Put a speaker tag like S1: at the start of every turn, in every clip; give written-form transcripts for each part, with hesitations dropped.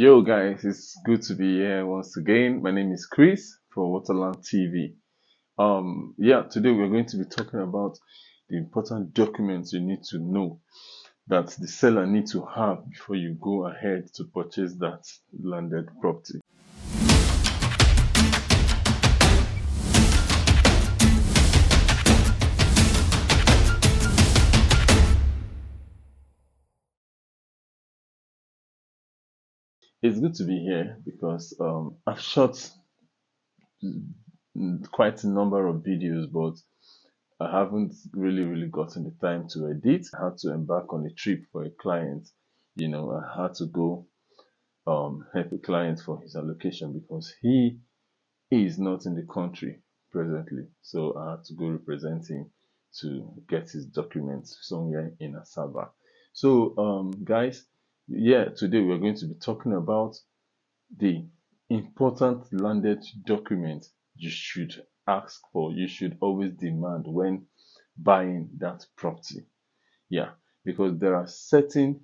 S1: Yo guys, it's good to be here once again. My name is Chris from Waterland TV. Today we're going to be talking about the important documents you need to know that the seller needs to have before you go ahead to purchase that landed property. It's good to be here because I've shot quite a number of videos, but I haven't really gotten the time to edit. I had to embark on a trip for a client. I had to go help a client for his allocation because he is not in the country presently. So I had to go represent him to get his documents somewhere in Asaba. So, guys, today we're going to be talking about the important landed document you should ask for, you should always demand when buying that property. Yeah, because there are certain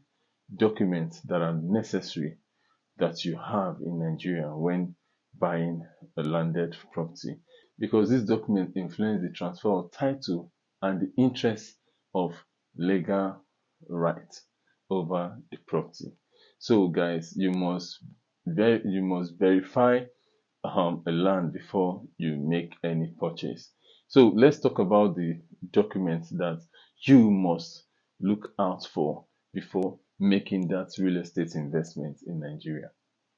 S1: documents that are necessary that you have in Nigeria when buying a landed property, because these documents influence the transfer of title and the interest of legal right over the property. So guys, you must verify a land before you make any purchase. So let's talk about the documents that you must look out for before making that real estate investment in Nigeria.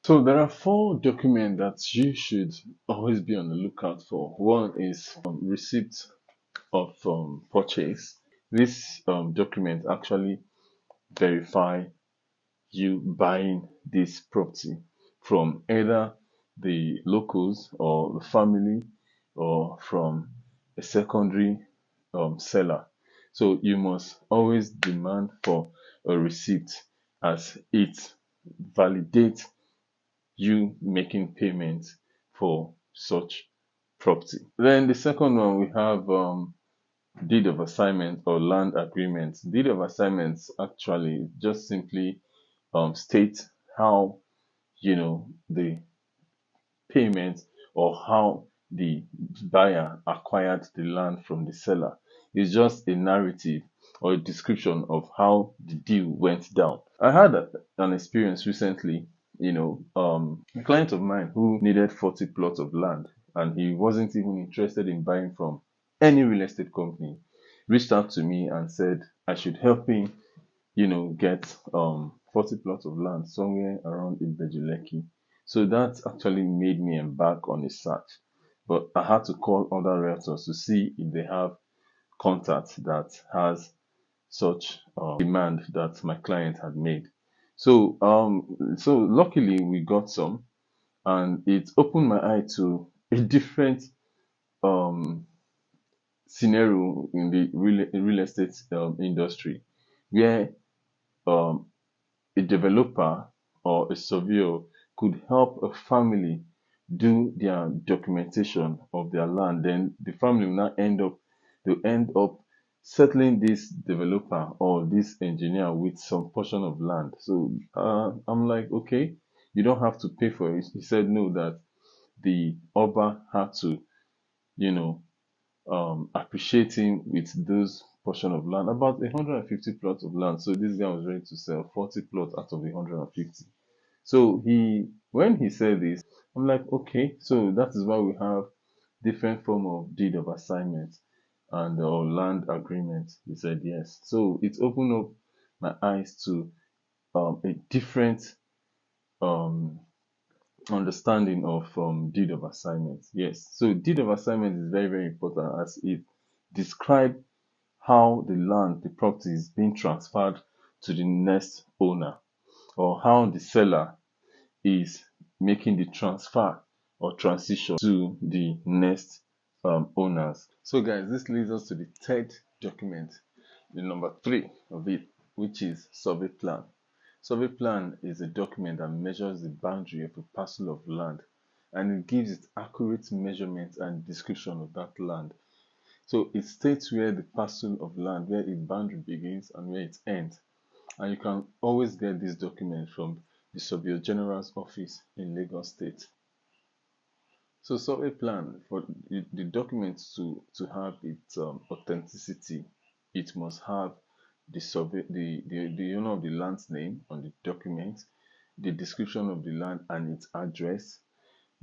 S1: So there are four documents that you should always be on the lookout for. One is receipt of purchase. This document actually verify you buying this property from either the locals or the family or from a secondary seller. So you must always demand for a receipt as it validates you making payments for such property. Then the second one we have deed of assignment or land agreement. Deed of assignments actually just simply state how the payment or how the buyer acquired the land from the seller. It's just a narrative or a description of how the deal went down. I had an experience recently, a client of mine who needed 40 plots of land and he wasn't even interested in buying from any real estate company, reached out to me and said I should help him, get 40 plots of land somewhere around Ibejuleki. So that actually made me embark on a search. But I had to call other realtors to see if they have contact that has such demand that my client had made. So luckily we got some, and it opened my eye to a different um, scenario in the real estate industry, where um, a developer or a surveyor could help a family do their documentation of their land. Then the family will now end up settling this developer or this engineer with some portion of land. So I'm like, okay, you don't have to pay for it. He said no, that the Oba had to, you know, appreciating with those portion of land, about 150 plots of land. So this guy was ready to sell 40 plots out of the 150. So when he said this, I'm like, okay, so that is why we have different form of deed of assignment and or land agreement. He said yes. So it opened up my eyes to a different um, understanding of deed of assignment. Yes, so deed of assignment is very important as it describes how the land, the property is being transferred to the next owner, or how the seller is making the transfer or transition to the next owners. So guys, this leads us to the third document, the number three of it, which is survey plan. Survey plan is a document that measures the boundary of a parcel of land, and it gives it accurate measurement and description of that land. So it states where the parcel of land, where its boundary begins and where it ends. And you can always get this document from the Surveyor General's office in Lagos State. So survey plan, for the document to have its authenticity, it must have the owner of the land's name on the document, the description of the land and its address,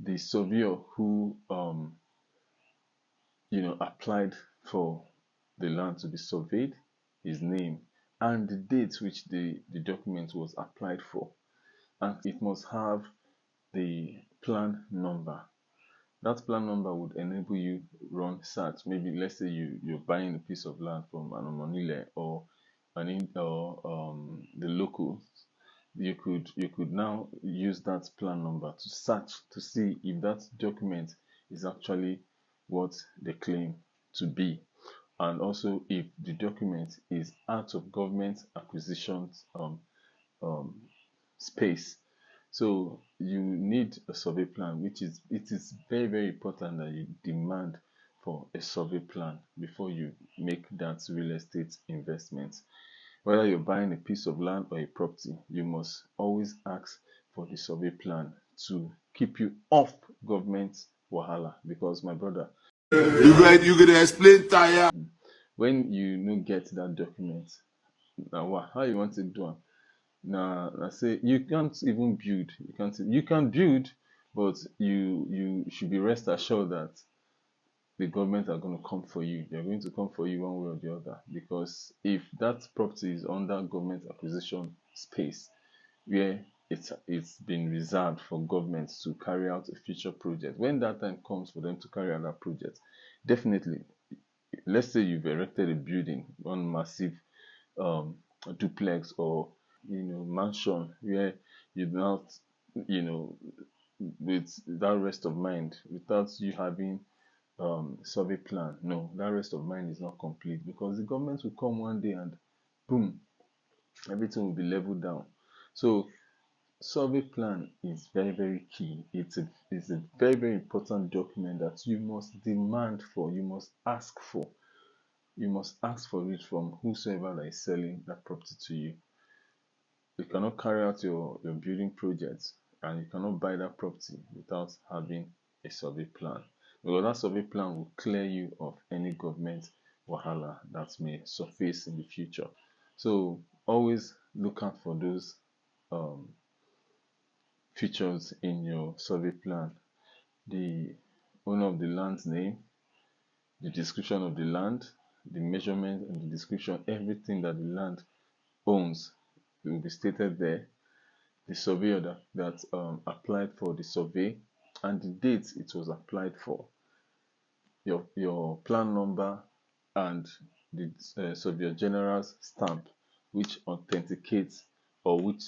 S1: the surveyor who applied for the land to be surveyed, his name, and the date which the document was applied for. And it must have the plan number. That plan number would enable you run search. Maybe let's say you're buying a piece of land from an Omonile or the locals. You could now use that plan number to search to see if that document is actually what they claim to be, and also if the document is out of government acquisitions space. So you need a survey plan, it is very, very important that you demand for a survey plan before you make that real estate investment. Whether you're buying a piece of land or a property, you must always ask for the survey plan to keep you off government wahala. Because my brother,
S2: you gonna explain tire.
S1: when you no get that document, now how you want to do it? Now I say you can't even build. You can build, but you should be rest assured that the government are going to come for you. They're going to come for you one way or the other. Because if that property is under government acquisition space, where it's been reserved for governments to carry out a future project, when that time comes for them to carry out that project, definitely, let's say you've erected a building, one massive duplex or mansion, where you not with that rest of mind, without you having survey plan. No, that rest of mind is not complete, because the government will come one day and boom, everything will be leveled down. So survey plan is very, very key. It's a very, very important document that you must demand for, you must ask for. You must ask for it from whosoever that is selling that property to you. You cannot carry out your building project, and you cannot buy that property without having a survey plan, because that survey plan will clear you of any government wahala that may surface in the future. So always look out for those features in your survey plan: the owner of the land's name, the description of the land, the measurement and the description, everything that the land owns will be stated there, the surveyor that applied for the survey, and the date it was applied for, your plan number, and the Surveyor General's stamp, which authenticates or which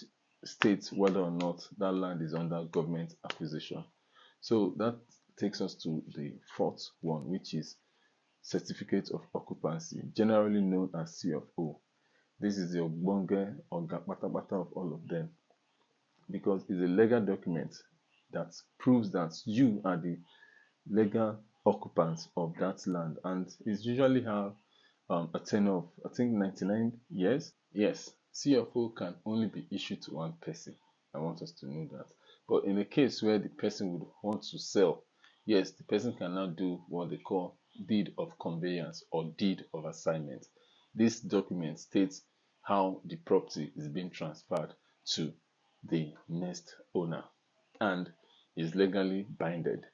S1: states whether or not that land is under government acquisition. So that takes us to the fourth one, which is Certificate of Occupancy, generally known as CFO. This is the ogbonge oga patapata of all of them, because it's a legal document that proves that you are the legal occupants of that land, and it usually have a tenure of, I think, 99 years. Yes, CFO can only be issued to one person. I want us to know that. But in a case where the person would want to sell, yes, the person can now do what they call deed of conveyance or deed of assignment. This document states how the property is being transferred to the next owner and is legally binded.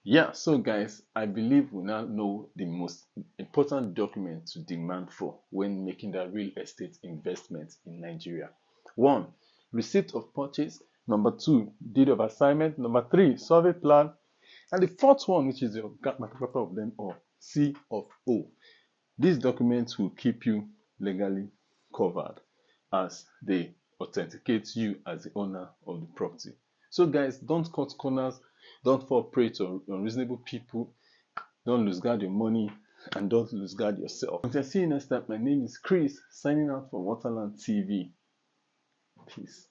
S1: Yeah, so guys, I believe we now know the most important document to demand for when making that real estate investment in Nigeria. 1, receipt of purchase. Number 2, deed of assignment. Number 3, survey plan. And the fourth one, which is your paper of them all, C of O. These documents will keep you legally covered as they authenticate you as the owner of the property. So guys, don't cut corners, don't fall prey to unreasonable people, don't lose guard your money, and don't lose guard yourself. Until I see you next time, my name is Chris, signing out from Waterland TV. Peace.